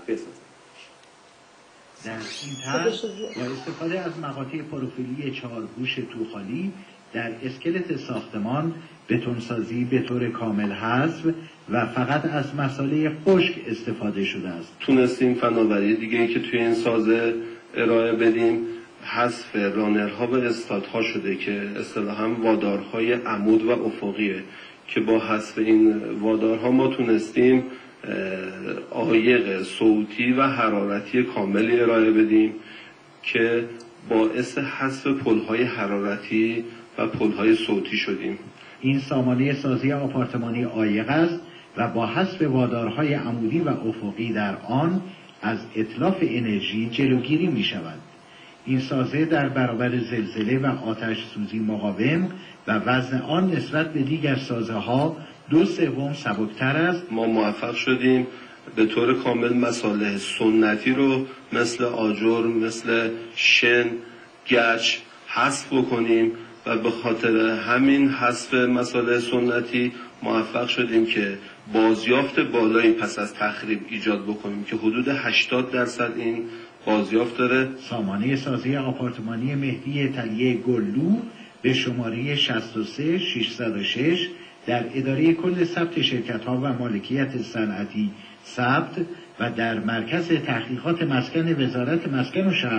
بسازن. در این طرح با استفاده از مقاطع پروفیلی 4 گوش توخالی در اسکلت ساختمان بتونسازی به طور کامل حذف و فقط از مساله خشک استفاده شده است. تونستیم فناوری دیگه‌ای که توی این سازه ارائه بدیم حذف رانرها و استادها شده که اصطلاحاً وادارهای عمود و افقیه که با حذف این وادارها ما تونستیم عایق صوتی و حرارتی کاملی ارائه بدیم که باعث حذف پل‌های حرارتی و پل‌های صوتی شدیم. این سامانه سازی آپارتمانی عایق است و با حذف وادارهای عمودی و افقی در آن از اتلاف انرژی جلوگیری می شود. این سازه در برابر زلزله و آتش سوزی مقاوم و وزن آن نسبت به دیگر سازه ها 2/3 سبکتر است. ما موفق شدیم به طور کامل مصالح سنتی رو مثل آجر، مثل شن، گچ حذف بکنیم و به خاطر همین حذف مصالح سنتی موفق شدیم که بازیافت بالایی پس از تخریب ایجاد بکنیم که حدود 80% این بازیافت داره. سامانه سازی آپارتمانی مهدی تلیه گلو به شماره 63606 در اداره کل ثبت شرکت‌ها و مالکیت صنعتی ثبت و در مرکز تحقیقات مسکن وزارت مسکن و شهرسازی